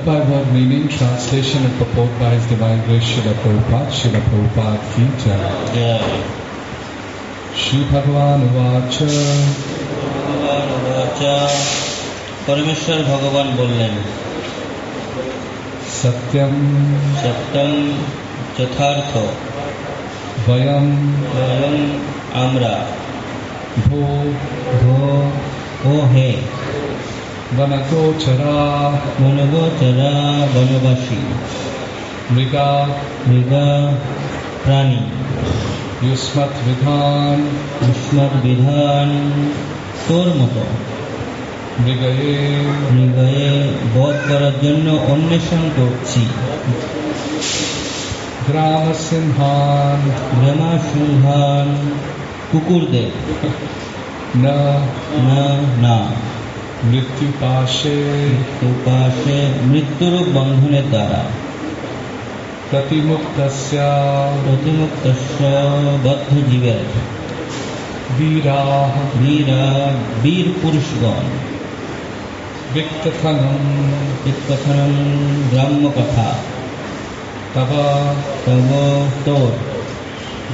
word meaning, translation and purport by His Divine Grace Srila Prabhupada. Srila Prabhupada ki jai. Shri Bhagavan Uvacha. परमेश्वर भगवान बोलें सत्यम सत्यम यथार्थ वयम वयम आम्रा भो भो ओ हे वनगोचरा वनवासी मृगा मृगा प्राणी युष्मत् विधान তোর মতো মৃগয়ে বধ করার জন্য অন্বেষণ করছি। গ্রামসিংহান কুকুরদের না না মৃত্যুপাশে মৃত্যুরূপ বন্ধনের দ্বারা প্রতিমুক্তস্য বদ্ধ জীবের বীর পুরুষগণ বিক্তথনম গ্রাম্য কথা তব তোর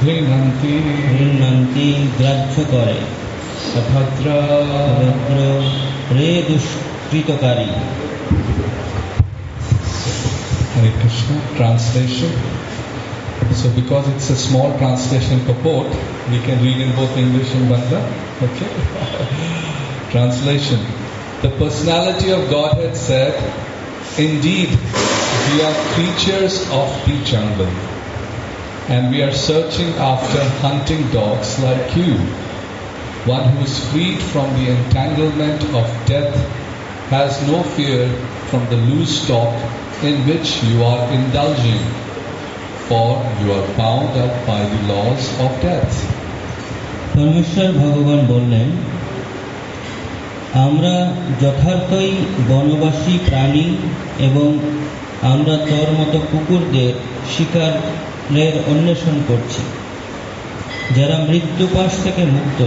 ঘৃণন্তি গ্রাহ্য করে অভদ্র রে দুষ্কৃতকারী। Hare Krishna. Translation. So because it's a small translation purport, we can read in both English and Bangla. Okay. Translation. The personality of Godhead said, "Indeed, we are creatures of the jungle, and we are searching after hunting dogs like you. One who is freed from the entanglement of death has no fear from the loose talk in which you are indulging, for you are bound up by the laws of death." परमेश्वर भगवान बोलें আমরা যথার্থই বনবাসী প্রাণী এবং আমরা তোর মতো কুকুরদের শিকারের অন্বেষণ করছি। যারা মৃত্যুপাশ থেকে মুক্ত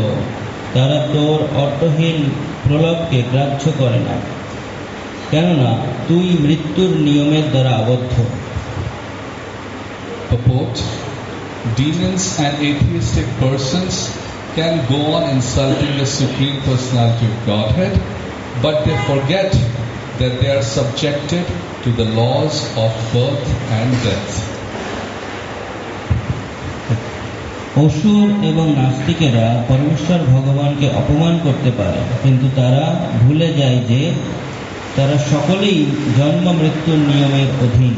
তারা তোর অর্থহীন প্রলোভকে গ্রাহ্য করে না, কেননা তুই মৃত্যুর নিয়মের দ্বারা আবদ্ধ। Purport. Demons and atheistic persons can go on insulting the Supreme Personality of Godhead, but they forget that they are subjected to the laws of birth and death. অসুর এবং নাস্তিকেরা পরমেশ্বর ভগবানকে অপমান করতে পারে, কিন্তু তারা ভুলে যায় যে তারা সকলেই জন্ম মৃত্যুর নিয়মের অধীন।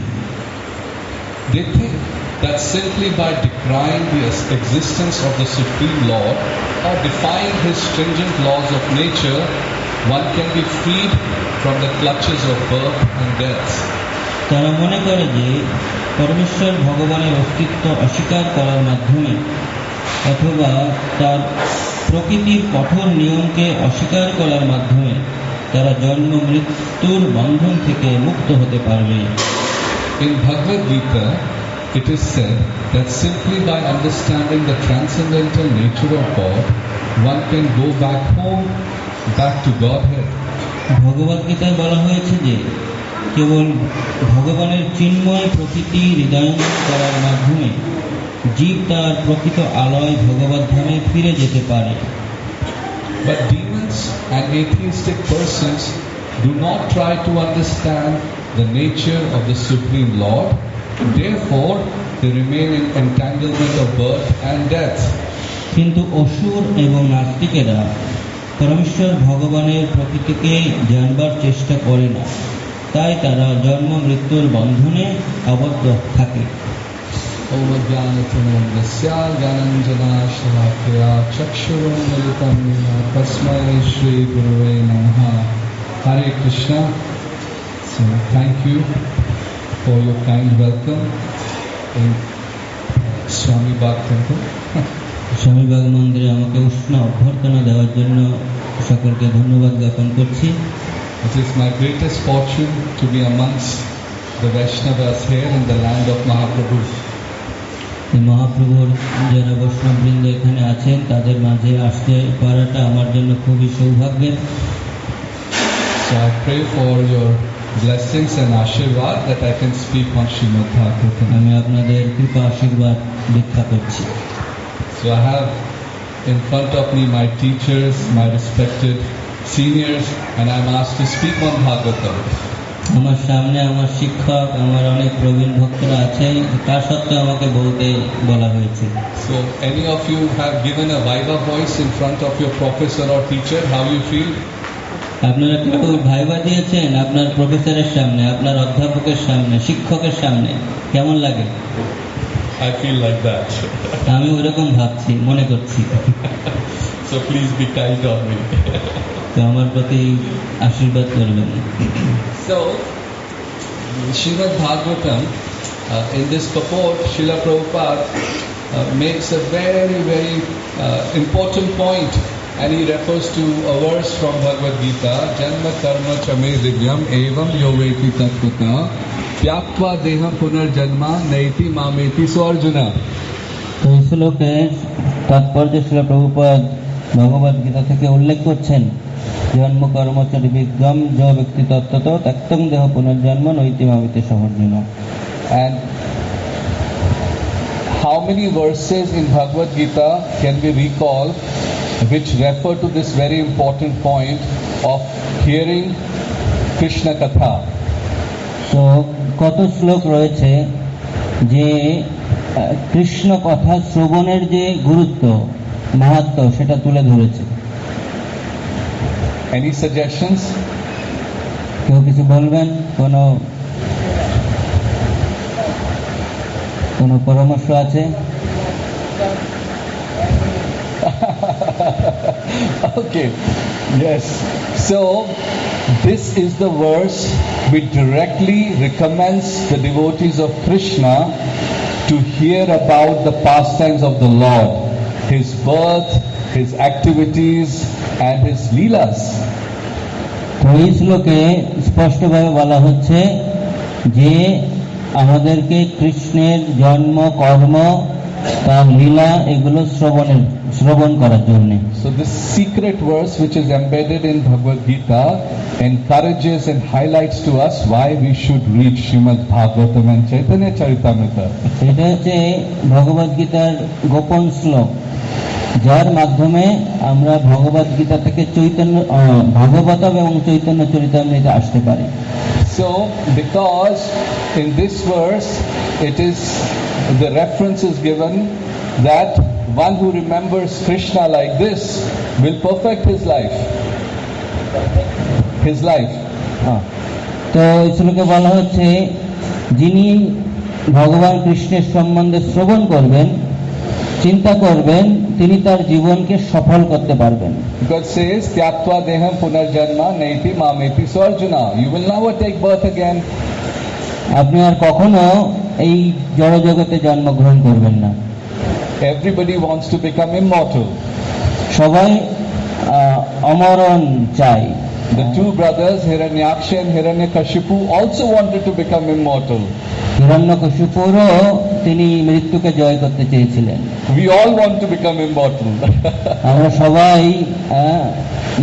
They think that simply by decrying the existence of the Supreme Lord or defying His stringent laws of nature, one can be freed from the clutches of birth and death. তারা মনে করে যে পরমেশ্বর ভগবানের অস্তিত্ব অস্বীকার করার মাধ্যমে অথবা তার প্রকৃতির কঠোর নিয়মকে অস্বীকার করার মাধ্যমে তারা জন্ম মৃত্যুর বন্ধন থেকে মুক্ত হতে পারবে। In Bhagavad Gita, it is said that simply by understanding the transcendental nature of God, one can go back home, back to Godhead. ভগবদ গীতায় বলা হয়েছে যে কেবল ভগবানের চিন্ময় প্রকৃতি হৃদয়ঙ্গম করার মাধ্যমে জীব তার প্রকৃত আলয় ভগবদ ধামে ফিরে যেতে পারে। But demons and atheistic persons do not try to understand the nature of the Supreme Lord. Therefore, they remain in entanglement of birth and death. কিন্তু অসুর এবং নাস্তিকেরা পরমেশ্বর ভগবানের প্রকৃতিকে জানবার চেষ্টা করে না, তাই তারা জন্ম মৃত্যুর বন্ধনে আবদ্ধ থাকে। ओम ज्ञानतिमिरस्य ज्ञानाञ्जनाशलाकया चक्षुरुन्मिलितं येन तस्मै श्रीगुरुवे नमः। Hare Krishna. So thank you for your kind welcome in Swami Bhag Temple. Swamibagh মন্দিরে আমাকে উষ্ণ অভ্যর্থনা দেওয়ার জন্য সকলকে ধন্যবাদ জ্ঞাপন করছি। It is my greatest fortune to be amongst the Vaishnavas here in the land of Mahaprabhu. মহাপ্রভুর যারা বৈষ্ণববৃন্দ এখানে আছেন তাদের মাঝে আসতে পারাটা আমার জন্য খুবই সৌভাগ্যের। So I pray for your blessings and ashirvad that I can speak on Srimad Bhagavatam. আমি আপনাদের কৃপা আশীর্বাদ ভিক্ষা করছি। So I have in front of me my teachers, my respected seniors, and I'm asked to speak on Bhagavatam. আমার সামনে আমার শিক্ষক, আমার অনেক প্রবীণ ভক্তরা আছে, তার সত্ত্বেও আমাকে বলতে বলা হয়েছে। So any of you have given a viva voice in front of your professor or teacher, how you feel? আপনারা কেউ ভাইবা দিয়েছেন আপনার প্রফেসরের সামনে, আপনার অধ্যাপকের সামনে, শিক্ষকের সামনে, কেমন লাগে? I feel like that. আমি ওরকম ভাবছি, মনে করছি। So please be kind on me. তো আমার প্রতি আশীর্বাদ করবেন। So Srimad Bhagavatam, in this purport, Srila Prabhupada makes a very, very important point, and he refers to a verse from Bhagavad Gita, Janma Karma Chame Divyam Evam Yoveti Tatvata Pyaktva Deha Punarjanma Naiti Mameti. So Arjuna, তো এই শ্লোকের তাৎপর্য শ্রীল প্রভুপাদ ভগবদ গীতা থেকে উল্লেখ করছেন, জন্ম কর্মচারী বিজ্ঞম য ব্যক্তি তত্ত্বত ত্যক্তং দেহ পুনর্জন্ম নৈতি মামিতে সহর্জুন। and how many verses in Bhagavad Gita can we recall which refer to this very important point of hearing Krishna Katha? তো কত শ্লোক রয়েছে যে কৃষ্ণ কথা শ্রবণের যে গুরুত্ব মাহাত্ম্য সেটা তুলে ধরেছে। Any suggestions? কেউ কিছু বলবেন? কোনো পরামর্শ আছে? Okay, yes. So this is the verse which directly recommends the devotees of Krishna to hear about the pastimes of the Lord, his birth, his activities and his leelas. তো এই শ্লোকে স্পষ্টভাবে বলা হচ্ছে যে আমাদেরকে কৃষ্ণের জন্ম, কর্ম, তার লীলা এগুলো শ্রবণ করার জন্য। So this secret verse which is embedded in Bhagavad Gita encourages and highlights to us why we should read Srimad Bhagavatam and Chaitanya Charitamrita. এটা হচ্ছে ভগবদ গীতার গোপন শ্লোক, যার মাধ্যমে আমরা ভগবদ গীতা থেকে ভাগবতম এবং চৈতন্য চরিতামৃতে আসতে পারি। So because in this verse it is the reference is given that one who remembers Krishna like this will perfect his life. তো এই শ্লোকে বলা হচ্ছে যিনি ভগবান কৃষ্ণের সম্বন্ধে শ্রবণ করবেন, চিন্তা করবেন, তিনি তার জীবনকে সফল করতে পারবেন। God says Tyaktva Deham Punarjanma Naiti Mameti. So Arjuna, you will never take birth again. আপনি আর কখনো এই জড় জগতে জন্মগ্রহণ করবেন না। Everybody wants to become immortal. সবাই অমরণ চাই। The two brothers Hiranyaksha and Hiranyakashipu also wanted to become immortal. হিরণ্যকশিপুরও তিনি মৃত্যুকে জয় করতে চেয়েছিলেন। We all want to become immortal. আমরা সবাই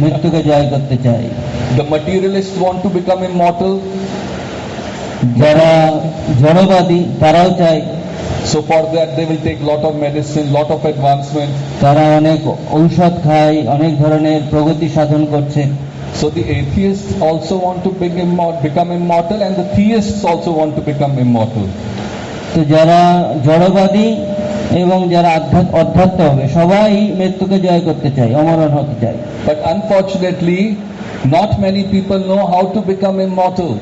মৃত্যুকে জয় করতে চাই। The materialists want to become immortal. যারা জড়বাদী তারাও চায়। So for that they will take lot of medicine, lot of advancement. তারা অনেক ঔষধ খায়, অনেক ধরনের প্রগতি সাধন করছে। So the atheists also want to become immortal, and the theists also want to become immortal. তো যারা জড়বাদী এবং যারা অধ্যাত্ম হবে সবাই মৃত্যুকে জয় করতে চায়, অমরণ হতে চায়। But unfortunately not many people know how to become immortal.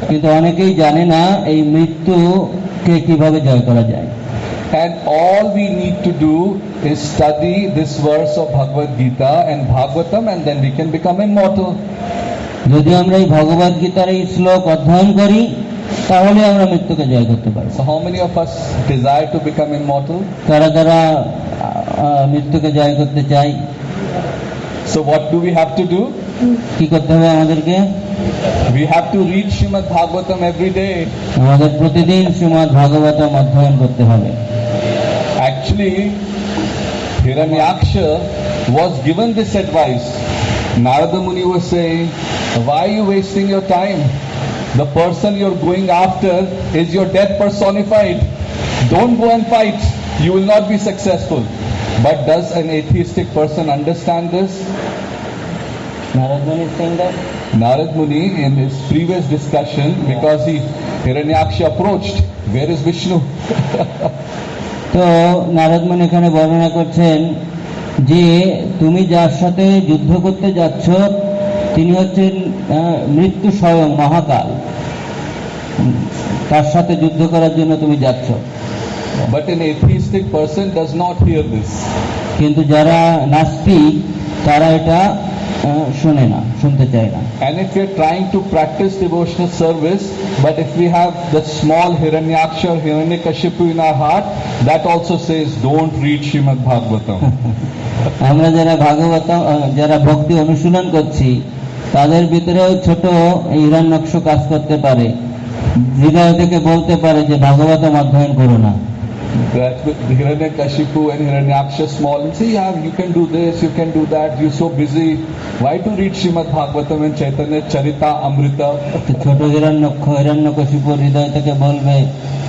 কিন্তু অনেকেই জানে না এই মৃত্যুকে কিভাবে জয় করা যায়। And all we need to do is study this verse of Bhagavad Gita and Bhagavatam, and then we can become immortal. যদি আমরা এই ভগবদ গীতার এই শ্লোক অধ্যয়ন করি তাহলে আমরা মৃত্যুকে জয় করতে পারি। So how many of us desire to become immortal? কারা কারা মৃত্যুকে জয় করতে চাই? So what do we have to do? কি করতে হবে আমাদেরকে? We have to read Srimad Bhagavatam every day. আমাদের প্রতিদিন শ্রীমদ্ ভাগবতম অধ্যয়ন করতে হবে। Actually, Hiranyaksha was given this advice. Narada Muni was saying, why are you wasting your time? The person you're going after is your death personified. Don't go and fight. You will not be successful. But does an atheistic person understand this? Narad Muni is saying that. Narad Muni, in his previous discussion, because Hiranyaksha approached, where is Vishnu? তো নারদ মুনি এখানে বর্ণনা করছেন যে তুমি যার সাথে যুদ্ধ করতে যাচ্ছ তিনি হচ্ছেন মৃত্যু স্বয়ং মহাকাল, তার সাথে যুদ্ধ করার জন্য তুমি যাচ্ছ। But an atheistic person does not hear this. কিন্তু যারা নাস্তিক তারা এটা শোনে না, শুনতে চায় না। And if we are trying to practice devotional service, but if we have the small Hiranyaksha or Hiranyakashipu in our heart, that also says don't read Srimad Bhagavatam. আমরা যারা ভক্তি অনুশীলন করছি তাদের ভিতরেও ছোট হিরণ্যাক্ষ কাজ করতে পারে, হৃদয় থেকে বলতে পারে যে ভাগবতম অধ্যয়ন করো না। That Hiranyakashipu and Hiranyaksha small and say, yeah, you can do this, you can do that, you're so busy. Why to read Srimad Bhagavatam and Chaitanya Charita Amrita? ছোট হিরণ্যকশিপুর হৃদয় থেকে বলবে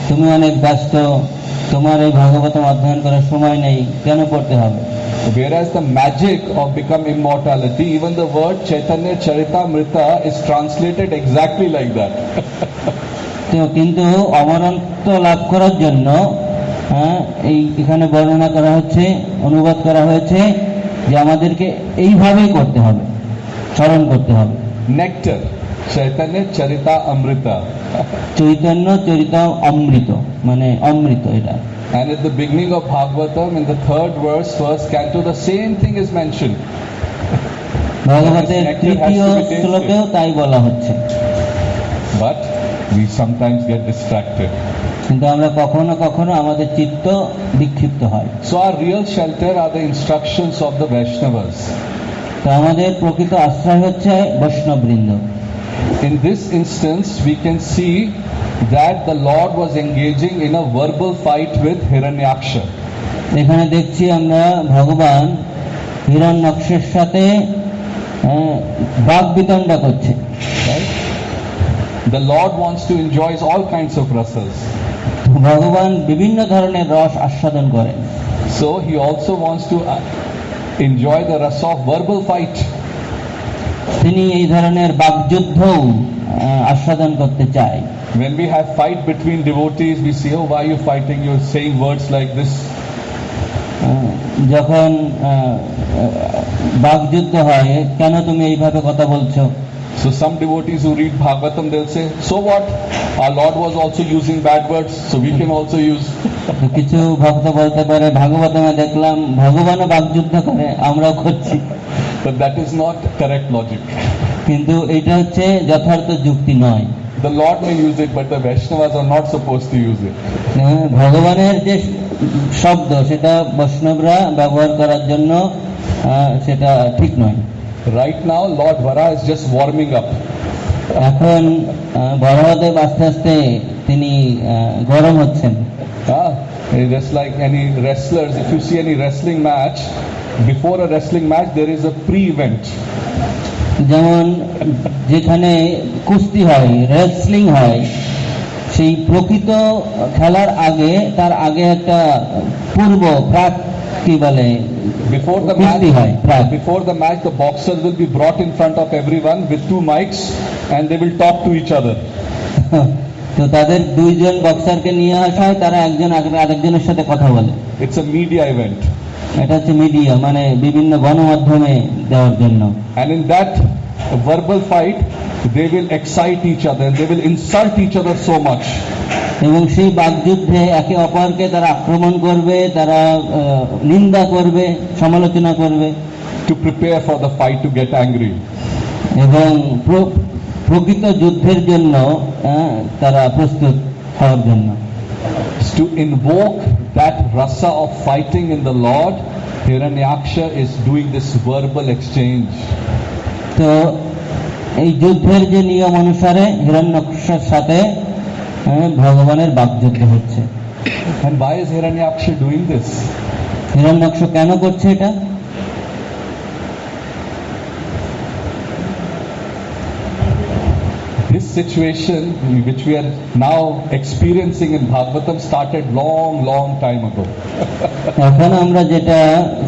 তুমি অনেক ব্যস্ত, তোমার এই ভাগবতম অধ্যয়ন করার সময় নেই, কেন পড়তে হবে? Whereas the magic of become immortality, even the word Chaitanya Charita Amrita is translated exactly like that. কিন্তু অমরত্ব লাভ করার জন্য এখানে বর্ণনা করা হচ্ছে, অনুবাদ করা হয়েছে যে আমাদেরকে এইভাবেই করতে হবে, স্মরণ করতে হবে। Nectar, Chaitanya Charita Amrita. Chaitanya চরিত অমৃত, মানে অমৃত এটা। And at the beginning of Bhagavatam, in the 3rd verse, 1st canto, the same thing is mentioned. ভাগবতের 3য় শ্লোকেও তাই বলা হচ্ছে। But we sometimes get distracted. কিন্তু আমরা কখনো কখনো আমাদের চিত্ত বিক্ষিপ্ত হয়। So our real shelter are the instructions of the Vaishnavas. তো আমাদের প্রকৃত আশ্রয় হচ্ছে বৈষ্ণববৃন্দ। In this instance, we can see that the Lord was engaging in a verbal fight with Hiranyaksha. এখানে দেখছি আমরা ভগবান হিরণ্যাক্ষের সাথে বাগবিতণ্ডা করছে। The Lord wants to enjoy all kinds of rasas. ভগবান বিভিন্ন ধরনের রস আস্বাদন করেন। So he also wants to enjoy the rasa of verbal fight. তিনি এই ধরনের বাগযুদ্ধও আস্বাদন করতে চায়। When we have fight between devotees, we say, oh, why are you fighting? You're saying words like this. যখন বাগযুদ্ধ হয়, কেন তুমি এইভাবে কথা বলছো? So some devotees who read Bhagavatam, they'll say, so what? Our Lord was also using bad words, so we can also use. কিছু ভক্ত বলতে পারে ভাগবতমে দেখলাম ভগবানও বাগযুদ্ধ করে, আমরাও করছি। But that is not correct logic. কিন্তু এটা হচ্ছে যথার্থ যুক্তি নয়। The Lord may use it, but the Vaishnavas are not supposed to use it. ভগবানের যে শব্দ সেটা বৈষ্ণবরা ব্যবহার করার জন্য সেটা ঠিক নয়। Right now, Lord Vara is just warming up. এখন বরাহদেব আস্তে আস্তে তিনি গরম হচ্ছেন। Just like any wrestlers, if you see any wrestling match, before a wrestling match there is a pre-event. যেমন যেখানে কুস্তি হয়, রেসলিং হয়, সেই প্রকৃত খেলার আগে তার আগে একটা পূর্ব প্রাক কি বলে, before the match the boxers will be brought in front of everyone with 2 mics and they will talk to each other. তো তাদের দুইজন বক্সারকে নিয়ে আসা হয়, তারা একজন আরেকজনের সাথে কথা বলে। It's a media event. এটা হচ্ছে মিডিয়া, মানে বিভিন্ন গণমাধ্যমে দেওয়ার জন্য। And in that verbal fight they will excite each other, they will insult each other so much. এবং সেই বাগযুদ্ধে একে অপরকে তারা আক্রমণ করবে, তারা নিন্দা করবে, সমালোচনা করবে, to prepare for the fight, to get angry. এবং প্রকৃত যুদ্ধের জন্য তারা প্রস্তুত হওয়ার জন্য। To invoke that rasa of fighting in the Lord, Hiranyaksha is doing this verbal exchange. তো এই যুদ্ধের যে নিয়ম অনুসারে হিরণ্যাক্ষের সাথে ভগবানের বাগযুদ্ধ হচ্ছে। And why is Hiranyaksha doing this? Hiranyaksha কেন করছে এটা? His situation which we are now experiencing in Bhagavatam started long time ago. এখন আমরা যেটা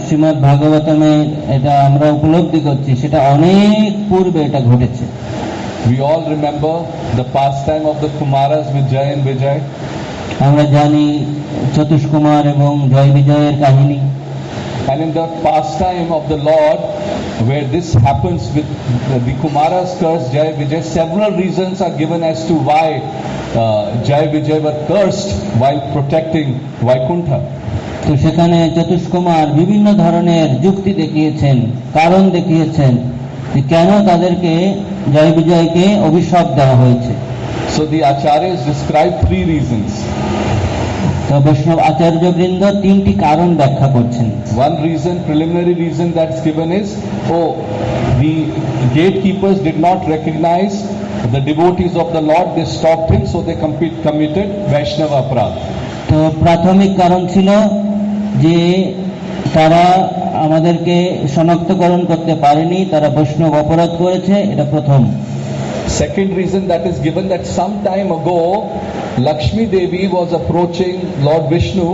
শ্রীমদ্ ভাগবতমে এটা আমরা উপলব্ধি করছি সেটা অনেক পূর্বে এটা ঘটেছে। We all remember the pastime of the Kumaras with Jay and Vijay. আমরা জানি চতুষ্কুমার এবং জয় বিজয়ের কাহিনী। And in the pastime of the Lord, where this happens with the Kumaras curse Jay Vijay, several reasons are given as to why Jay Vijay were cursed while protecting Vaikuntha. তো সেখানে চতুষ্কুমার বিভিন্ন ধরনের যুক্তি দেখিয়েছেন, কারণ দেখিয়েছেন যে কেন তাদেরকে জয় বিজয়কে অভিশাপ দেওয়া হয়েছে। So the acharyas describe three reasons. তো বৈষ্ণব আচার্যবৃন্দ তিনটি কারণ ব্যাখ্যা করছেন। One reason, preliminary reason that's given is, the gatekeepers did not recognize the devotees of the Lord, they stopped him, so they committed Vaishnava aparadh. তো প্রাথমিক কারণ ছিল যে তারা আমাদেরকে শনাক্তকরণ করতে পারেনি, তারা বৈষ্ণব অপরাধ করেছে, এটা প্রথম। Second reason that is given, that some time ago Lakshmi Devi was approaching Lord Vishnu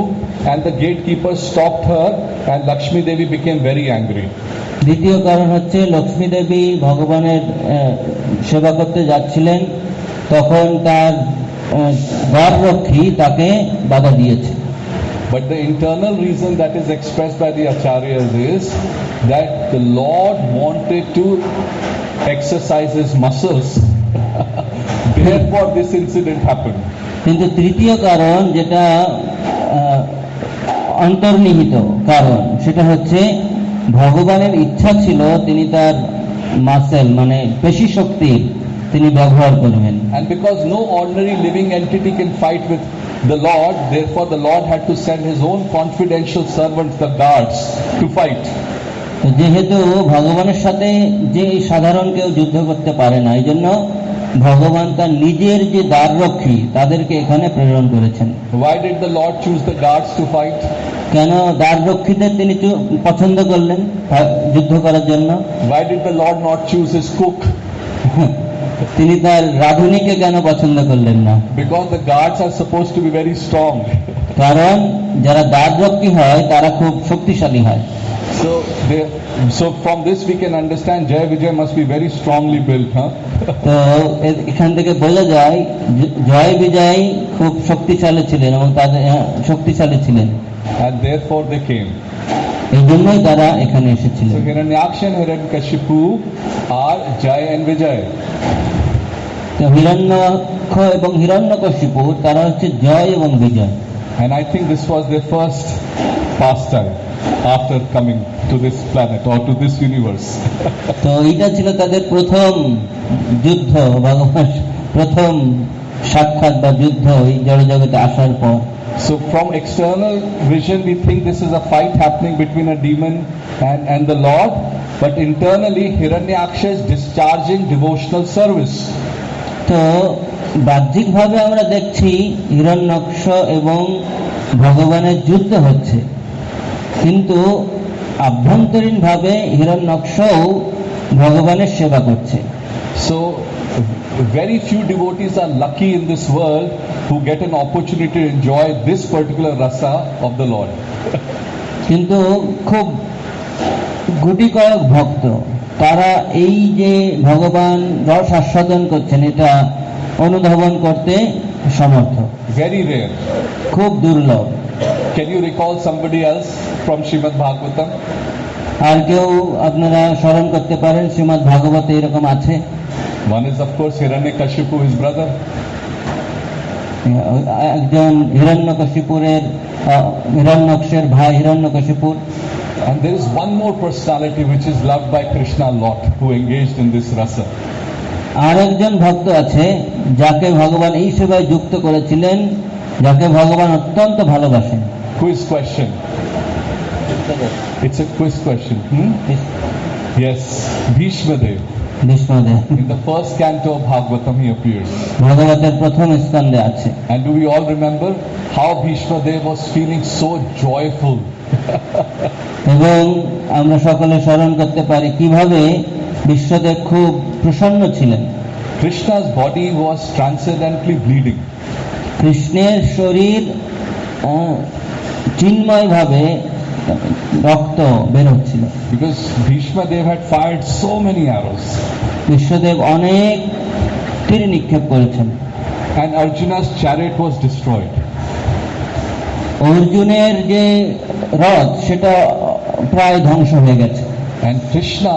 and the gatekeepers stopped her and Lakshmi Devi became very angry. দ্বিতীয় কারণ হচ্ছে লক্ষ্মী দেবী ভগবানের সেবা করতে যাচ্ছিলেন, তখন তার দ্বাররক্ষী তাকে বাধা দিয়েছে। But the internal reason that is expressed by the acharyas is that the Lord wanted to exercise his muscles. Therefore this incident happened. কিন্তু তৃতীয় কারণ যেটা অন্তর্নিহিত কারণ, সেটা হচ্ছে ভগবানের ইচ্ছা ছিল তিনি তার মাসেল মানে পেশি শক্তি তিনি ব্যবহার করবেন। And because no ordinary living entity can fight with the Lord, therefore the Lord had to send his own confidential servants, the guards, to fight. যেহেতু ভগবানের সাথে যে সাধারণ কেউ যুদ্ধ করতে পারে না, এই জন্য ভগবান তার নিজের যে দ্বাররক্ষী তাদেরকে এখানে প্রেরণ করেছেন। Why did the Lord choose the guards to fight? কেন দ্বাররক্ষীদের তিনি পছন্দ করলেন যুদ্ধ করার জন্য? Why did the Lord not choose his cook? তিনি তার রাঁধুনিকে কেন পছন্দ করলেন না? Because the guards are supposed to be very strong. কারণ যারা দ্বাররক্ষী হয় তারা খুব শক্তিশালী হয়। So from this we can understand Jay Vijay must be very strongly built, huh? তো এখান থেকে বোঝা যায় জয় বিজয় খুব শক্তিশালী ছিলেন এবং তাদের শক্তিশালী ছিলেন। And therefore they came. এই জন্যই তারা এখানে এসেছিলেন। So Hiranyaksha and Hiranyakashipu are Jay and Vijay. তো হিরণ্যক্ষ এবং হিরণ্যকশিপু তারা হচ্ছে জয় এবং বিজয়। And I think this was their first pastime after coming to this planet or to this universe. তো এটা ছিল তাদের প্রথম যুদ্ধ, ভগবান প্রথম সাক্ষাৎ বা যুদ্ধ এই জড়জগতে আসার পর। So from external vision we think this is a fight happening between a demon and the Lord, but internally Hiranyaksha is discharging devotional service. তো বাহ্যিকভাবে আমরা দেখছি হিরণ্যক্ষ এবং ভগবানের যুদ্ধ হচ্ছে, কিন্তু আভ্যন্তরীণভাবে হিরণ্যক্ষও ভগবানের সেবা করছে। So very few devotees are lucky in this world who get an opportunity to enjoy this particular rasa of the Lord. কিন্তু খুব গুটি কয়েক ভক্ত তারা এই যে ভগবান রস আস্বাদন করছেন এটা অনুধাবন করতে সমর্থ। Very rare. খুব দুর্লভ। Can you recall somebody else from Srimad Bhagavatam? আর কেউ আপনারা স্মরণ করতে পারেন শ্রীমদ্ ভাগবতে এরকম আছে? One is of course Hiranyakashipu, his brother. একজন হিরণ্যকের ভাই হিরণ্যকশিপুর। And there is one more personality which is loved by Krishna a lot, who engaged in this rasa. আর একজন ভক্ত আছে যাকে ভগবান এই সেবায় যুক্ত করেছিলেন, যাকে ভগবান অত্যন্ত ভালোবাসেন। Quiz question. It's a quiz question. Yes, Bhishma Dev. Bhishmadev In the first canto of Bhagavatam he appears. ভাগবতের প্রথম স্কন্ধে আছে। And do we all remember how Bhishma Dev was feeling so joyful? এবং আমরা সকলে স্মরণ করতে পারি কিভাবে বিশ্বদেব খুব প্রসন্ন ছিলেন। Krishna's body was transcendently bleeding. কৃষ্ণের শরীর চিন্ময় ভাবে রক্ত বের হচ্ছিল, Because Bhishma Dev had fired so many arrows. Biswadeb অনেক তীর নিক্ষেপ করেছেন, And Arjuna's chariot was destroyed. অর্জুনের যে রথ সেটা প্রায় ধ্বংস হয়ে গেছে। And Krishna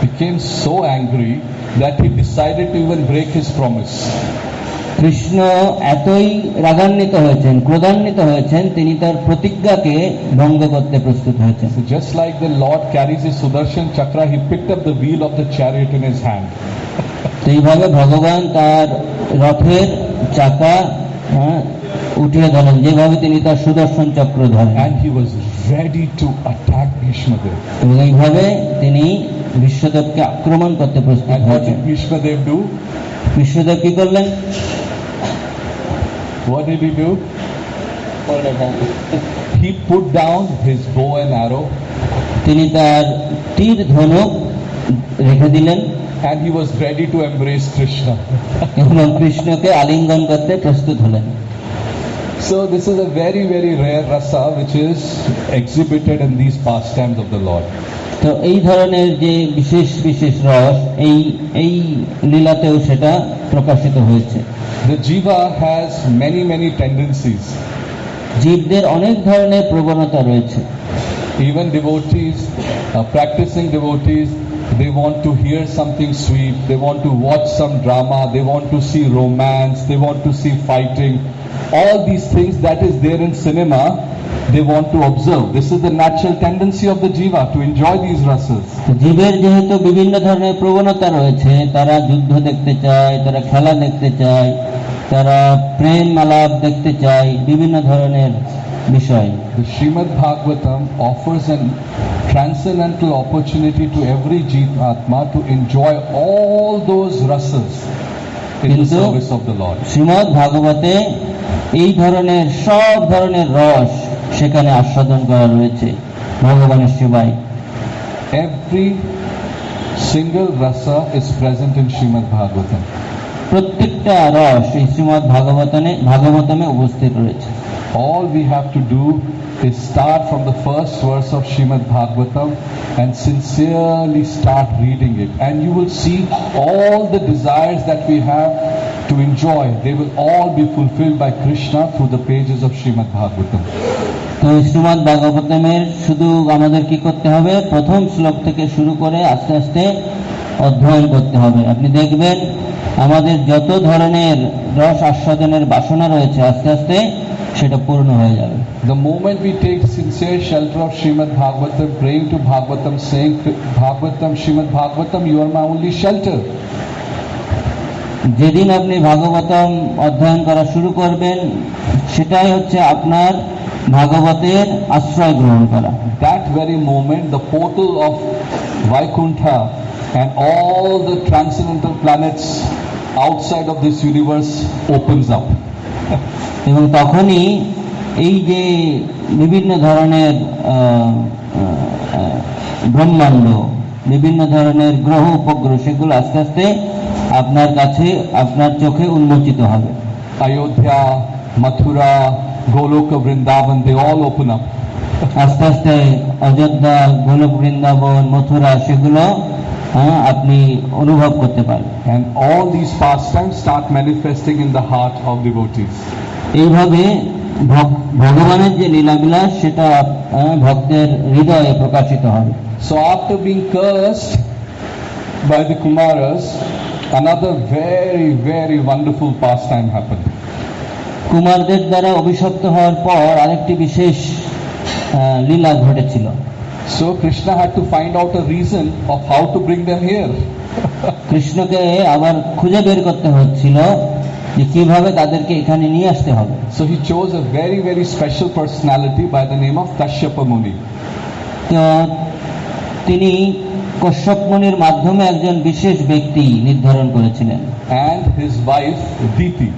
became so angry that he decided to even break his promise. Krishna এতই রাগান্বিত হয়েছেন, ক্রোধান্বিত হয়েছেন, তিনি তার প্রতিজ্ঞাকে ভঙ্গ করতে প্রস্তুত হয়েছেন। So just like the Lord carries his Sudarshan Chakra, he picked up the wheel of the chariot in his hand. এইভাবে ভগবান তার রথের চাকা উঠিয়ে ধরেন, যেভাবে তিনি তার সুদর্শন চক্র ধরেন, And he was ready to attack Bhishma Dev. এবং এইভাবে তিনি বিশ্বদেবকে আক্রমণ করতে প্রস্তুত And what হয়েছেন। did Bhishma Dev do? Biswadeb কি করলেন? What did he do? He put down his bow and arrow, তিনি তার তীর ধনুক রেখে দিলেন and he was ready to embrace Krishna. এবং কৃষ্ণকে আলিঙ্গন করতে প্রস্তুত হলেন। So this is a very, very rare rasa which is exhibited in these pastimes of the Lord. তো এই ধরনের যে বিশেষ বিশেষ রস এই লীলাতেও সেটা প্রকাশিত হয়েছে। The jiva has many, many tendencies. জীবদের অনেক ধরনের প্রবণতা রয়েছে। Even devotees, practicing devotees, they want to hear something sweet, they want to watch some drama, they want to see romance, they want to see fighting. All these things that is there in cinema, they want to observe. This is the natural tendency of the jiva to enjoy these rasas. জীবের যেহেতু বিভিন্ন ধরনের প্রবণতা রয়েছে, তারা যুদ্ধ দেখতে চায়, তারা খেলা দেখতে চায়, তারা প্রেম আলাপ দেখতে চায়, বিভিন্ন ধরনের বিষয়। The Srimad Bhagavatam offers a transcendental opportunity to every Jivatma to enjoy all those rasas in the service of the Lord. Shrimad ভাগবতে এই ধরনের সব ধরনের রস সেখানে আস্বাদন করা রয়েছে ভগবানের সেবায়। Every single rasa is present in Srimad Bhagavatam. প্রত্যেকটা রস এই শ্রীমদ্ ভাগবতমে উপস্থিত রয়েছে। All we have to do is start from the first verse of Srimad Bhagavatam and sincerely start reading it, and you will see all the desires that we have to enjoy, they will all be fulfilled by Krishna through the pages of Srimad Bhagavatam. তো শ্রীমদ্ ভাগবতমের শুধু আমাদের কি করতে হবে? প্রথম শ্লোক থেকে শুরু করে আস্তে আস্তে অধ্যয়ন করতে হবে। আপনি দেখবেন আমাদের যত ধরনের রস আস্বাদনের বাসনা রয়েছে আস্তে আস্তে সেটা পূর্ণ হয়ে যাবে। The moment we take sincere shelter of Srimad Bhagavatam, praying to Bhagavatam, saying Bhagavatam, Srimad Bhagavatam, you are my only shelter. যেদিন আপনি ভাগবতম অধ্যয়ন করা শুরু করবেন সেটাই হচ্ছে আপনার ভাগবতের আশ্রয় গ্রহণ করা। That very moment, the portal of Vaikuntha and all the transcendental planets outside of this universe opens up. এবং তখনই এই যে বিভিন্ন ধরনের ব্রহ্মাণ্ড, বিভিন্ন ধরনের গ্রহ উপগ্রহ, সেগুলো আস্তে আস্তে আপনার কাছে, আপনার চোখে উন্মোচিত হবে। Ayodhya, Mathura, Goloka, Vrindavan, they all open up. আস্তে আস্তে অযোধ্যা, গোলক বৃন্দাবন, মথুরা সেগুলো আপনি অনুভব করতে পারবেন। And all these pastimes start manifesting in the heart of devotees. এইভাবে ভগবানের যে লীলাবিলাস সেটা ভক্তের হৃদয়ে প্রকাশিত হবে। So after being cursed by the Kumaras, another very, very wonderful pastime happened. কুমারদের দ্বারা অভিশপ্ত হওয়ার পর আরেকটি বিশেষ লীলা ঘটেছিল। So Krishna had to find out a reason of how to bring them here. কৃষ্ণকে আবার খুঁজে বের করতে হচ্ছিল যে কিভাবে তাদেরকে এখানে নিয়ে আসতে হবে। So he chose a very, very special personality by the name of Kashyapa Muni. তো তিনি কশ্যপ মুনির মাধ্যমে একজন বিশেষ ব্যক্তি নির্ধারণ করেছিলেন, And his wife Diti.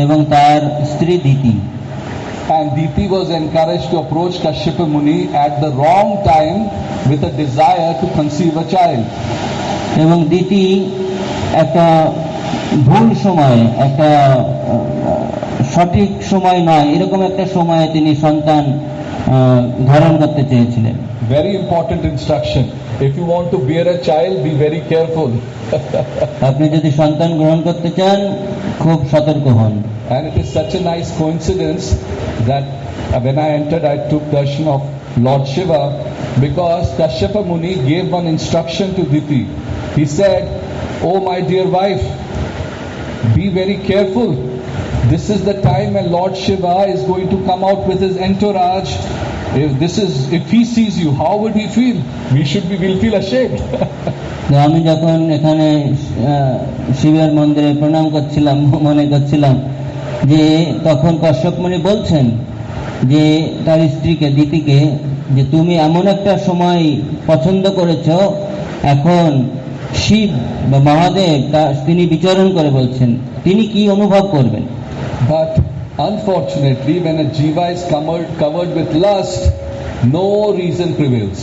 এবং তার স্ত্রী দিতি। And Diti was encouraged to approach Kashyapa Muni at the wrong time with a desire to conceive a child. এবং দিতি একটা ভুল সময়, একটা সঠিক সময় নয় এরকম একটা সময়ে তিনি সন্তান ধারণ করতে চেয়েছিলেন। Very important instruction. If you want to bear a child, be very careful. আপনি যদি সন্তান গ্রহণ করতে চান খুব সতর্ক হন। And it is such a nice coincidence that when I entered, I took darshan of Lord Shiva, because Kashyapa Muni gave one instruction to Diti. He said, "Oh my dear wife, be very careful. This is the time when Lord Shiva is going to come out with his entourage. If he sees you, how would he feel? We'll feel ashamed." আমি যখন এখানে শিবের মন্দিরে প্রণাম করছিলাম, মনে করছিলাম যে তখন কশ্যপ মুনি বলছেন যে তার স্ত্রীকে দিতিকে, যে তুমি এমন একটা সময় পছন্দ করেছো, এখন শিব বা মহাদেব তিনি বিচরণ করে বলছেন, তিনি কি অনুভব করবেন। But unfortunately, when a jiva is covered with lust, no reason prevails.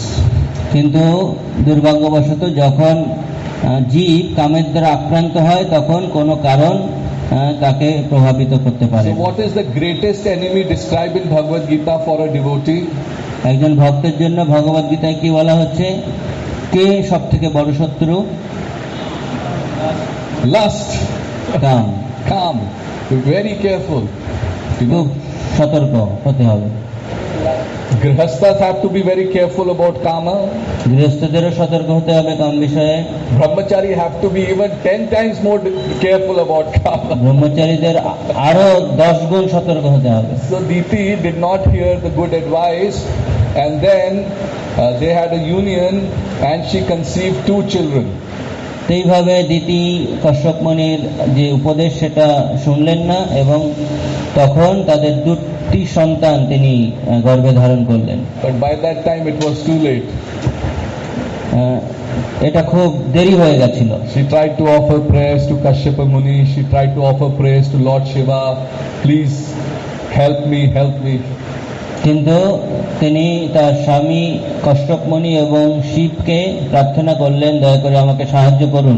কিন্তু দুর্ভাগ্যবশত যখন জীব কামের দ্বারা আক্রান্ত হয় তখন কোনো কারণ তাকে প্রভাবিত করতে পারে। So what is the greatest enemy described in Bhagavad Gita for a devotee? একজন ভক্তের জন্য ভগবদ গীতায় কি বলা হচ্ছে, কে সব থেকে বড় শত্রু? Lust. Kam. Be very careful. খুব সতর্ক হতে হবে। Grihasthas have to be very careful about kama. গৃহস্থদেরও সতর্ক হতে হবে কাম বিষয়ে। Brahmachari have to be even 10 times more careful about kama. ব্রহ্মচারীদের আরো 10 গুণ সতর্ক হতে হবে। So Diti did not hear the good advice, and then they had a union and she conceived 2 children. এইভাবে দিতি কশ্যপ মুনির যে উপদেশ সেটা শুনলেন না এবং তখন তাদের 2টি সন্তান তিনি গর্ভে ধারণ করলেন। But by that time it was too late. এটা খুব দেরি হয়ে গেছিল। She tried to offer prayers to Kashyapa Muni. She tried to offer prayers to Lord Shiva. Please help me. কিন্তু তিনি তার স্বামী কশ্যপ মুনি এবং শিবকে প্রার্থনা করলেন, দয়া করে আমাকে সাহায্য করুন।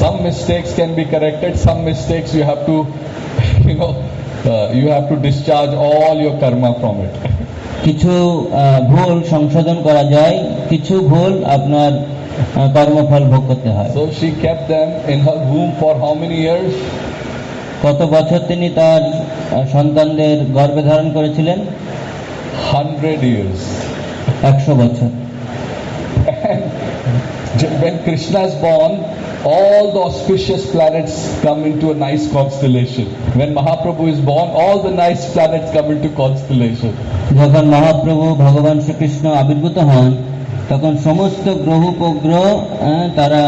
Some mistakes can be corrected. Some mistakes you have to, you have to discharge all your karma from it. কিছু ভুল সংশোধন করা যায়, কিছু ভুল আপনার কর্মফল ভোগ করতে হয়। So she kept them in her womb for how many years? কত বছর তিনি তার সন্তানদের গর্ভে ধারণ করেছিলেন? 100 years. 100 বছর। And when Krishna is born, all the auspicious planets come into a nice constellation. When Mahaprabhu is born, all the nice planets come into constellation. যখন মহাপ্রভু ভগবান শ্রীকৃষ্ণ আবির্ভূত হন তখন সমস্ত গ্রহ উপগ্রহ তারা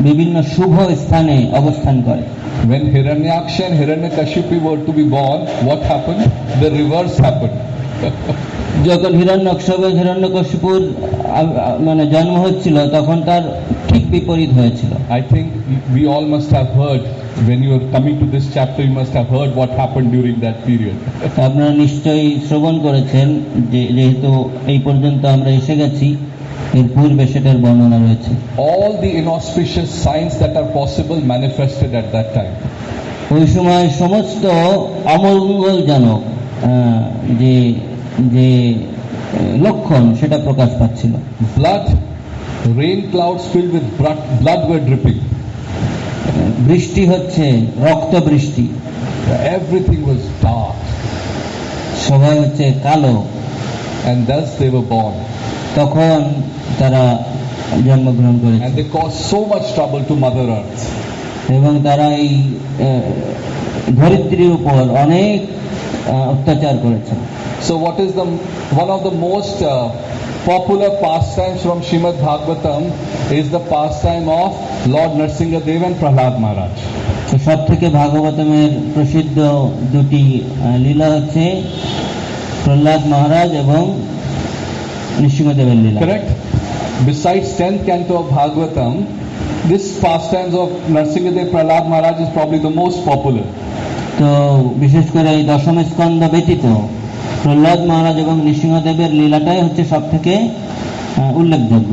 বিভিন্ন শুভ স্থানে অবস্থান করে। When Hiranyaksha and Hiranyakashipu were to be born, what happened? The reverse happened. যখন হিরণ্যাক্ষ এবং হিরণ্যকশিপুর জন্ম হচ্ছিল তখন তার ঠিক বিপরীত হয়েছিল। I think we all must have heard, when you are coming to this chapter, you must have heard what happened during that period. আপনারা নিশ্চয়ই শ্রবণ করেছেন, যেহেতু এই পর্যন্ত আমরা এসে গেছি, এর পূর্বে সেটার বর্ণনা রয়েছে। All the inauspicious signs that are possible manifested at that time. ওই সময় সমস্ত অমঙ্গলজনক যে লক্ষণ সেটা প্রকাশ পাচ্ছিল। Rain clouds filled with blood were dripping. বৃষ্টি হচ্ছে, রক্ত বৃষ্টি। Everything was dark. সবাই হচ্ছে কালো। And thus they were born. তখন তারা জন্মগ্রহণ করেছে। And they caused so much trouble to Mother Earth. এবং তারা এই ধরিত্রীর উপর অনেক অত্যাচার করেছে। So what is one of the most popular pastimes from Srimad Bhagavatam is the pastime of Lord Nrsimhadev and Prahlad Maharaj. তো সব থেকে ভাগবতমের প্রসিদ্ধ 2টি লীলা হচ্ছে প্রহ্লাদ মহারাজ এবং নৃসিংহদেবের লীলা। Correct? Besides 10th canto of Bhagavatam, this pastimes of Nrsimhadev Prahlad Maharaj is probably the most popular. তো বিশেষ করে এই দশম স্কন্ধ ব্যতীত প্রহ্লাদ মহারাজ এবং নৃসিংহদেবের লীলাটাই হচ্ছে সব থেকে উল্লেখযোগ্য।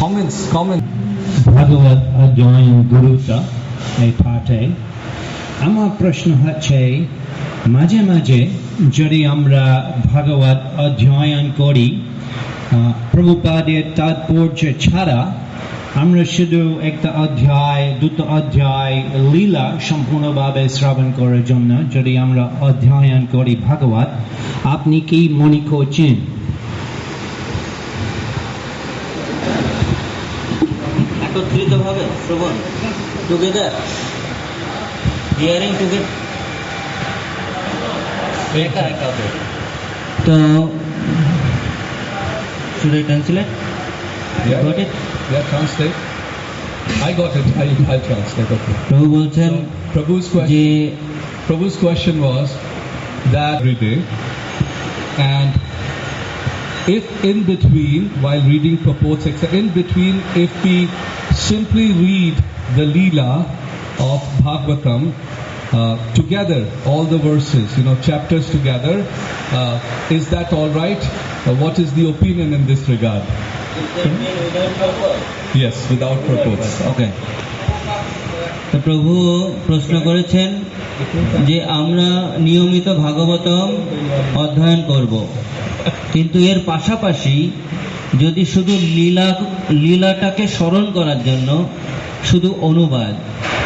Comments. ভাগবত অধ্যয়ন গুরুত্ব এই পাঠে আমার প্রশ্ন হচ্ছে মাঝে মাঝে যদি আমরা ভাগবত অধ্যয়ন করি প্রভুপাদের তাৎপর্য ছাড়া আমরা শুধু একটা অধ্যায় দুটো অধ্যায় লীলা সম্পূর্ণভাবে শ্রবণ করার জন্য যদি আমরা অধ্যয়ন করি ভাগবত, আপনি কি মনে করছেন? একত্রিতভাবে শ্রবণ, টুগেদার, হিয়ারিং টুগেদার, তো should I translate? Yeah. Got it? Yeah, translate. I got it. I'll translate. Okay. প্রভু বলছেন So, Prabhu's question was that every day, and if in between, while reading purports, etc., in between, if we simply read the Leela of Bhagavatam together, all the verses, chapters together, is that all right? What is the opinion in this regard? Yes, without purports. Okay. তো প্রভু প্রশ্ন করেছেন যে আমরা নিয়মিত ভাগবতম অধ্যয়ন করব, কিন্তু এর পাশাপাশি যদি শুধু লীলাটাকে স্মরণ করার জন্য শুধু অনুবাদ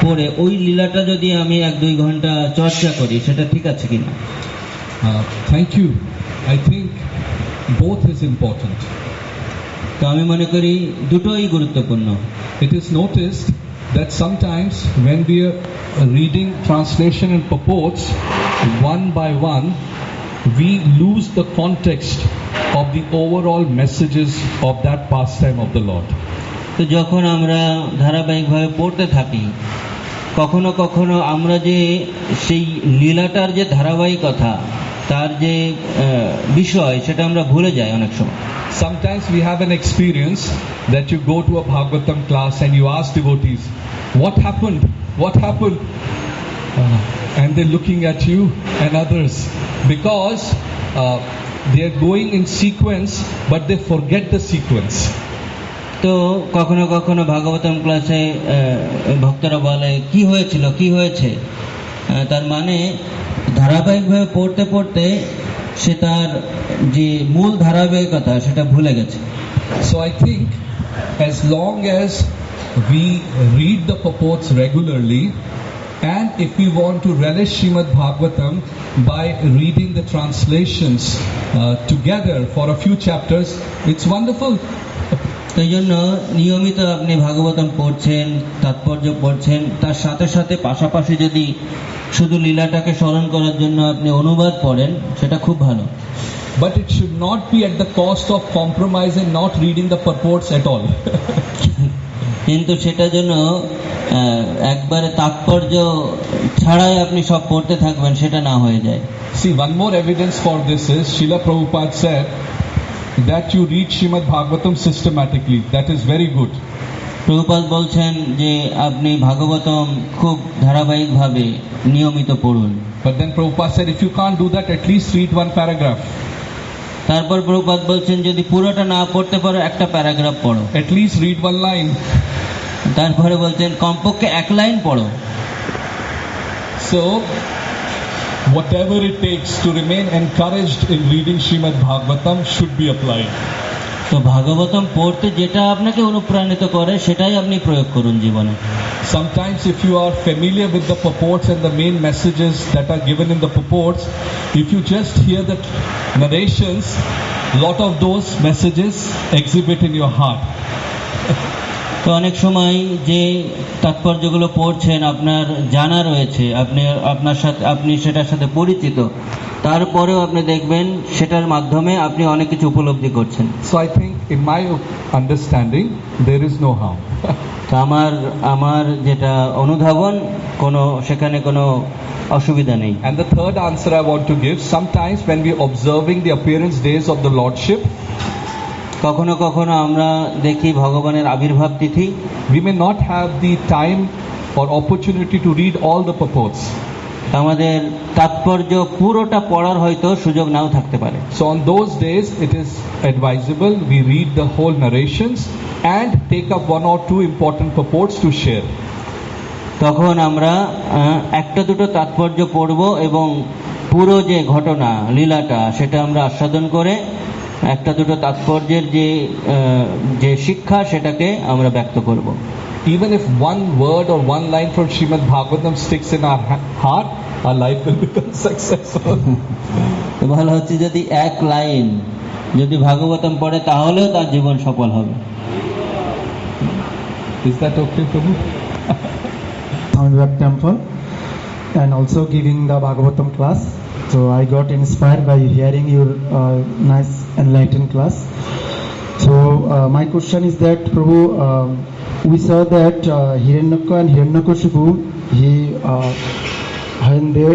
পড়ে ওই লীলাটা যদি আমি 1-2 ঘন্টা চর্চা করি, সেটা ঠিক আছে কিনা? Thank you. I think both is important. তো আমি মনে করি দুটোই গুরুত্বপূর্ণ। It is noticed that sometimes when we are reading translation and purports one by one, we lose the context of the overall messages of that pastime of the Lord. তো যখন আমরা ধারাবাহিকভাবে পড়তে থাকি, কখনো কখনো আমরা যে সেই লীলাটার যে ধারাবাহিকতা, তার যে বিষয়, সেটা আমরা ভুলে যাই অনেক সময়। Sometimes we have an experience that you go to a Bhagavatam class and you ask devotees, what happened? And they're looking at you and others because they're going in sequence but they forget the sequence. তো কখনো কখনো ভাগবতম ক্লাসে ভক্তরা বলে কি হয়েছে, তার মানে ধারাবাহিকভাবে পড়তে পড়তে সে তার যে মূল ধারাবাহিকতা সেটা ভুলে গেছে। So I think as long as we read the purports regularly, and if we want to relish Srimad Bhagavatam by reading the translations together for a few chapters, it's wonderful. সেই জন্য নিয়মিত আপনি ভাগবতম পড়ছেন, তাৎপর্য পড়ছেন, তার সাথে সাথে পাশাপাশি যদি শুধু লীলাটাকে স্মরণ করার জন্য আপনি অনুবাদ পড়েন, সেটা খুব ভালো। But it should not be at the cost of compromising not reading the purports at all. কিন্তু সেটা যেন একবারে তাৎপর্য ছাড়াই আপনি সব পড়তে থাকবেন, সেটা না হয়ে যায়। See, one more evidence for this is Srila Prabhupada said that you read Srimad Bhagavatam systematically. That is very good. Prabhupada বলছেন যে আপনি ভাগবতম খুব ধারাবাহিকভাবে নিয়মিত পড়ুন। But then Prabhupada said if you can't do that, at least read one paragraph. তারপর প্রভুপাদ বলছেন যদি পুরোটা না পড়তে পারো, একটা প্যারাগ্রাফ পড়ো। At least read one line. তারপরে বলছেন কমপক্ষে 1 লাইন পড়ো। So whatever it takes to remain encouraged in reading Srimad Bhagavatam should be applied. তো ভাগবতম পড়তে যেটা আপনাকে অনুপ্রাণিত করে সেটাই আপনি প্রয়োগ করুন জীবনে। Sometimes if you are familiar with the purports and the main messages that are given in the purports, if you just hear the narrations, lot of those messages exhibit in your heart. তো অনেক সময় যে তাৎপর্যগুলো পড়ছেন আপনার জানা রয়েছে, আপনি সেটার সাথে পরিচিত, তারপরেও আপনি দেখবেন সেটার মাধ্যমে আপনি অনেক কিছু উপলব্ধি করছেন। So I think in my understanding there is no harm. তো আমার যেটা অনুধাবন, সেখানে কোনো অসুবিধা নেই। And the third answer I want to give, sometimes when we are observing the appearance days of the Lordship, কখনো কখনো আমরা দেখি ভগবানের আবির্ভাব তিথি, we may not have the time or opportunity to read all the purports. আমাদের তাৎপর্য পুরোটা পড়ার হয়তো সুযোগ নাও থাকতে পারে। So on those days it is advisable we read the whole narrations and take up one or two important purports to share. তখন আমরা একটা দুটো তাৎপর্য পড়ব এবং পুরো যে ঘটনা লীলাটা সেটা আমরা আস্বাদন করে একটা দুটো তাৎপর্যের যে শিক্ষা সেটাকে আমরা ব্যক্ত করব। Even if one word or one line from Srimad Bhagavatam sticks in our heart, our life will become successful. তো ভালো হচ্ছে যদি এক লাইন যদি ভাগবতম পড়ে তাহলেও তার জীবন সফল হবে। Is that okay, Prabhu? Swami Temple and also giving the Bhagavatam class. So I got inspired by hearing your nice enlightened class. So my question is that Prabhu, we saw that Hiranyaka and Hiranyakashipu, when they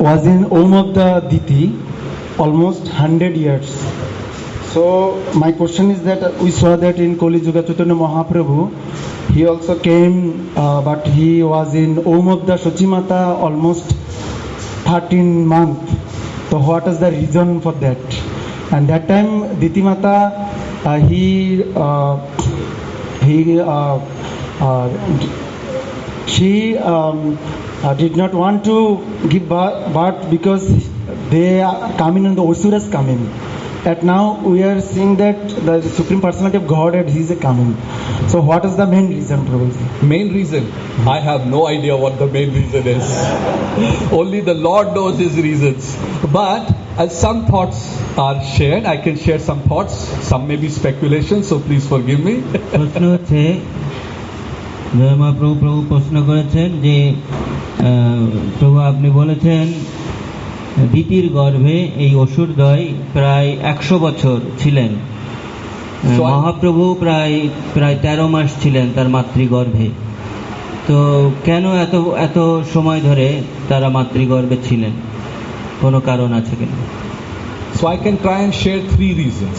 was in Om of the Diti, almost 100 years. So my question is that we saw that in Kali Yuga Chaitanya Mahaprabhu, he also came, but he was in Om of the Shachimata almost 13 months. So what is the reason for that? And that time Diti Mata, she did not want to give birth because they are coming and the Asuras coming. That now we are seeing that the Supreme Personality of Godhead, he is coming. So what is the main reason, Prabhu? Main reason? I have no idea what the main reason is. Only the Lord knows his reasons. But as some thoughts are shared, I can share some thoughts. Some may be speculation, so please forgive me. প্রশ্ন হচ্ছে প্রভু প্রশ্ন করেছেন যে প্রভু আপনি বলেছেন দ্বিতীয় গর্ভে এই অসুরদ্বয় প্রায় 100 বছর ছিলেন, মহাপ্রভু প্রায় 13 মাস ছিলেন তার মাতৃগর্ভে। তো কেন এত সময় ধরে তারা মাতৃগর্ভে ছিলেন, কোনো কারণ আছে কিনা? So I can try and share 3 reasons.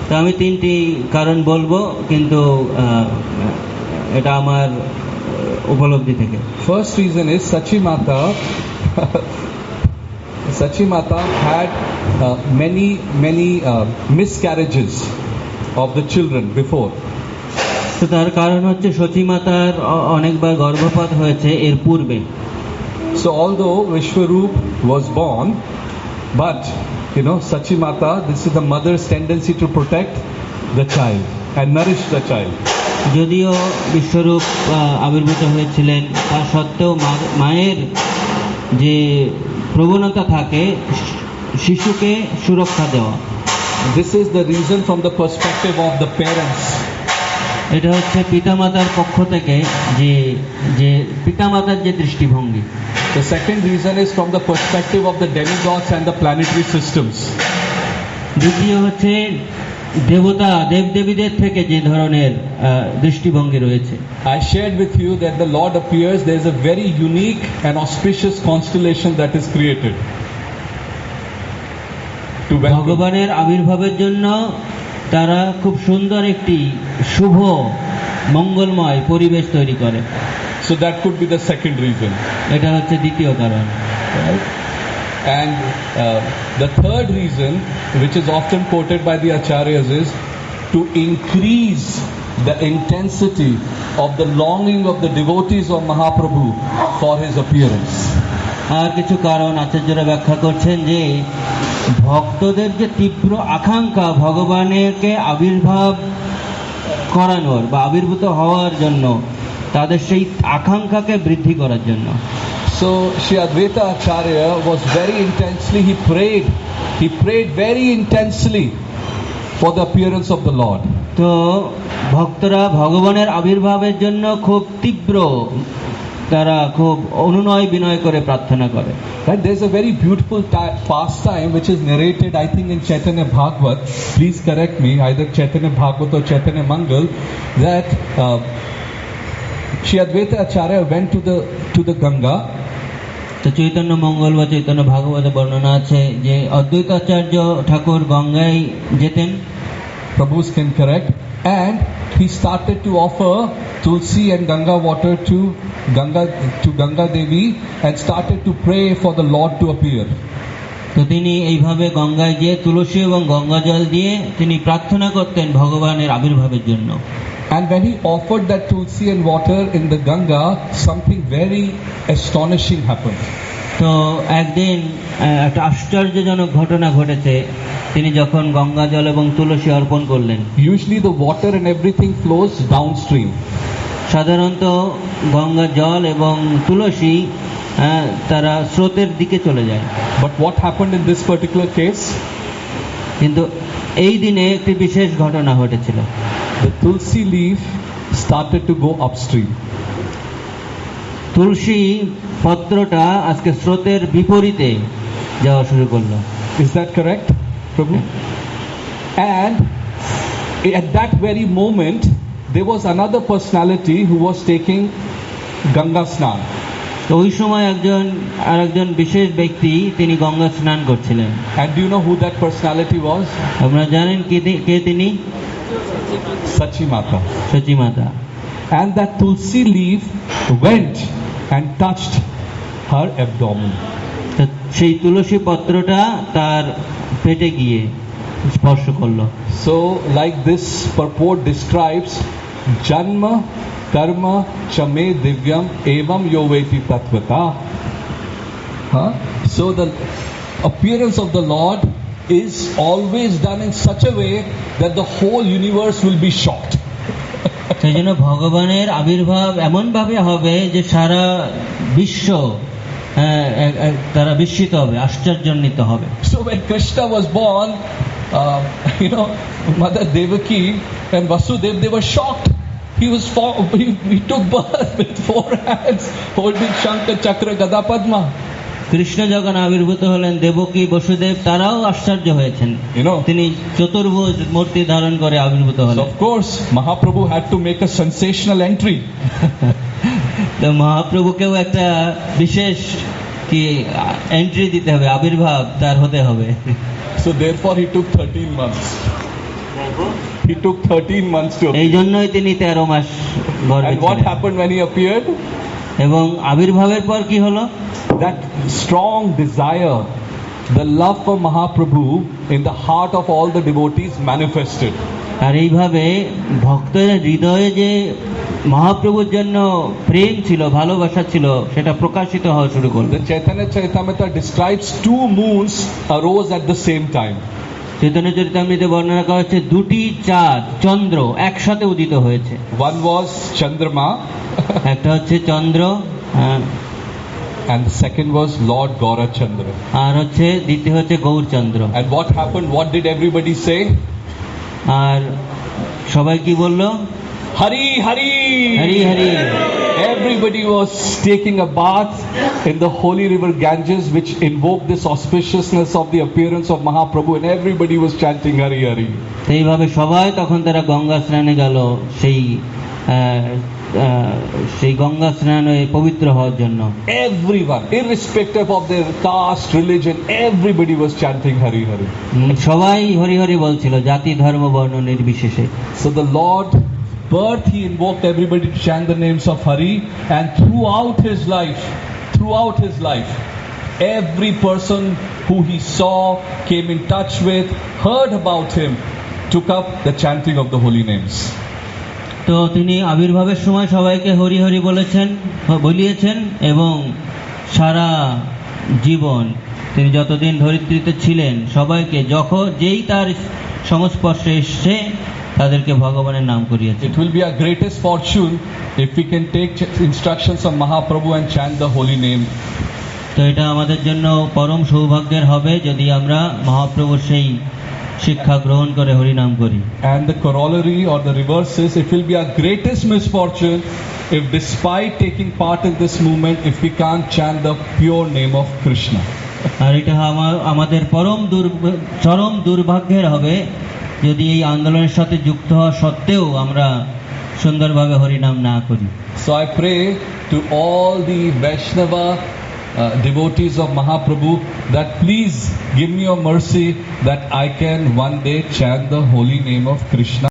তো আমি 3টি কারণ বলবো, কিন্তু এটা আমার উপলব্ধি থেকে। First reason is Sachimata had many miscarriages of the children before. তো তার কারণ হচ্ছে সচিমাতার অনেকবার গর্ভপাত হয়েছে এর পূর্বে। So although Vishwarup was born, but Sachimata, this is the mother's tendency to protect the child and nourish the child. যদিও বিশ্বরূপ আবির্ভূত হয়েছিলেন, তা সত্ত্বেও মায়ের যে প্রবণতা থাকে শিশুকে সুরক্ষা দেওয়া। This is the reason from the perspective of the parents. এটা হচ্ছে পিতামাতার পক্ষ থেকে যে পিতামাতার যে দৃষ্টিভঙ্গি। The second reason is from the perspective of the demigods and the planetary systems. দ্বিতীয় হচ্ছে দেবতা দেবদেবীদের থেকে যে ধরনের দৃষ্টিভঙ্গি রয়েছে। I shared with you that the Lord appears, there is a very unique and auspicious constellation that is created. ভগবানের আবির্ভাবের জন্য তারা খুব সুন্দর একটি শুভ মঙ্গলময় পরিবেশ তৈরি করে। So that could be the second reason. এটা হচ্ছে দ্বিতীয় কারণ। Right? And the third reason, which is often quoted by the acharyas, is to increase the intensity of the longing of the devotees of Mahaprabhu for his appearance. আর কিছু কারণ আচার্যরা ব্যাখ্যা করছেন যে ভক্তদের যে তীব্র আকাঙ্ক্ষা ভগবানকে আবির্ভাব করানোর বা আবির্ভূত হওয়ার জন্য, তাদের সেই আকাঙ্ক্ষাকে বৃদ্ধি করার জন্য। So Sri Advaita Acharya was very intensely, he prayed very intensely for the appearance of the Lord. তো ভক্তরা ভগবানের আবির্ভাবের জন্য খুব তীব্র, তারা খুব অনুনয় বিনয় করে প্রার্থনা করে। Right? There's a very beautiful pastime which is narrated, I think, in Chaitanya Bhagavat. Please correct me, either Chaitanya Bhagavat or Chaitanya Mangal, that Sri Advaita Acharya went to the Ganga. তো চৈতন্য মঙ্গল বা চৈতন্য ভাগবতে বর্ণনা আছে যে অদ্বৈতাচার্য ঠাকুর গঙ্গায় যেতেন। Prabhus can correct. and he started to offer tulsi and Ganga water to Ganga Devi and started to pray for the Lord to appear. তো তিনি এইভাবে গঙ্গায় গিয়ে তুলসী এবং গঙ্গা জল দিয়ে তিনি প্রার্থনা করতেন ভগবানের আবির্ভাবের জন্য। And when he offered that tulsi and water in the Ganga, something very astonishing happened. তো একদিন একটা আশ্চর্যজনক ঘটনা ঘটেছে। তিনি যখন গঙ্গা জল এবং তুলসী অর্পণ করলেন, Usually the water and everything flows downstream. সাধারণত গঙ্গা জল এবং তুলসী তারা স্রোতের দিকে চলে যায়। But what happened in this particular case? কিন্তু এই দিনে একটি বিশেষ ঘটনা ঘটেছিল। The tulsi leaf started to go upstream. তুলসী পত্রটা আজকে স্রোতের বিপরীতে যাওয়া শুরু করলো। Is that correct, Prabhu? And at that very moment, there was another personality who was taking Ganga Snan. তো ওই সময় আরেকজন বিশেষ ব্যক্তি তিনি গঙ্গা স্নান করছিলেন। And do you know who that personality was? আপনারা জানেন কে তিনি? Sachi Mata. সচী মাতা। And that tulsi leaf went and touched her abdomen. তো সেই তুলসী পত্রটা তার পেটে গিয়ে স্পর্শ করলো। So like this purport describes, Janma Karma Chame Divyam Evam Yoveti Tatvata. So the appearance of the Lord is always done in such a way that the whole universe will be shocked. সেই জন্য ভগবানের আবির্ভাব এমন ভাবে হবে যে সারা বিশ্ব তারা বিস্মিত হবে, আশ্চর্যান্বিত হবে। So when Krishna was born, Mother Devaki and Vasudev, they were shocked. He took birth with 4 hands, holding Shankar, Chakra, Gada, Padma. Krishna যখন আবির্ভূত হলেন, দেবকী বসুদেব তারাও আশ্চর্য হয়েছেন। তিনি চতুর্ভুজ মূর্তি ধারণ করে আবির্ভূত হলেন। So of course, Mahaprabhu had to make a sensational entry. তো মহাপ্রভুকেও একটা বিশেষ কি এন্ট্রি দিতে হবে, আবির্ভাব তার হতে হবে। So therefore he took 13 months. He took 13 months to appear. এই জন্যই তিনি 13 মাস গর্ভে And what ছিলেন। happened when he appeared? এবং আবির্ভাবের পর কি হলো? That strong desire, the love for Mahaprabhu in the heart of all the devotees manifested. আর এইভাবে ভক্তের হৃদয়ে যে মহাপ্রভুর জন্য প্রেম ছিল, ভালোবাসা ছিল, সেটা প্রকাশিত হওয়া শুরু করলো। The Chaitanya Charitamrita describes 2 moons arose at the same time. Chaitanya চরিতামৃতে বর্ণনা করা হচ্ছে 2টি চাঁদ, চন্দ্র একসাথে উদিত হয়েছে। One was Chandrama একটা হচ্ছে চন্দ্র, and the second was Lord Gaurachandra. আর দ্বিতীয় হচ্ছে Gourchandra. And what happened? What did everybody say? আর সবাই কি বলল? Hari Hari Hari Hari. Everybody was taking a bath in the holy river Ganges, which invoked this auspiciousness of the appearance of Mahaprabhu, and everybody was chanting Hari Hari. এইভাবে সবাই তখন তারা গঙ্গা স্নানে গেল, সেই গঙ্গা স্নানে পবিত্র হওয়ার জন্য। Everyone, irrespective of their caste, religion, everybody was chanting Hari Hari. সবাই হরি হরি বলছিল, জাতি ধর্ম বর্ণ নির্বিশেষে। So the Lord birth, he invoked everybody to chant the names of Hari, and throughout his life, every person who he saw, came in touch with, heard about him, took up the chanting of the holy names. তো তিনি আবির্ভাবের সময় সবাইকে হরি হরি বলিয়েছেন এবং সারা জীবন তিনি যতদিন ধরিত্রীতে ছিলেন সবাইকে যেই তার সংস্পর্শে এসছে তাদেরকে ভগবানের নাম করিয়েছেন। It will be our greatest fortune if we can take instructions of Mahaprabhu and chant the holy name. তো এটা আমাদের জন্য পরম সৌভাগ্যের হবে যদি আমরা মহাপ্রভুর সেই শিক্ষা গ্রহণ করে হরি নাম করি। And the corollary or the reverse is, it will be our greatest misfortune if despite taking part in this movement, if we can't chant the pure name of Krishna. আর এটা আমাদের চরম দুর্ভাগ্যের হবে যদি এই আন্দোলনের সাথে যুক্ত হওয়া সত্ত্বেও আমরা সুন্দরভাবে হরিনাম না করি। So I pray to all the Vaishnava devotees of Mahaprabhu that please give me your mercy that I can one day chant the holy name of Krishna.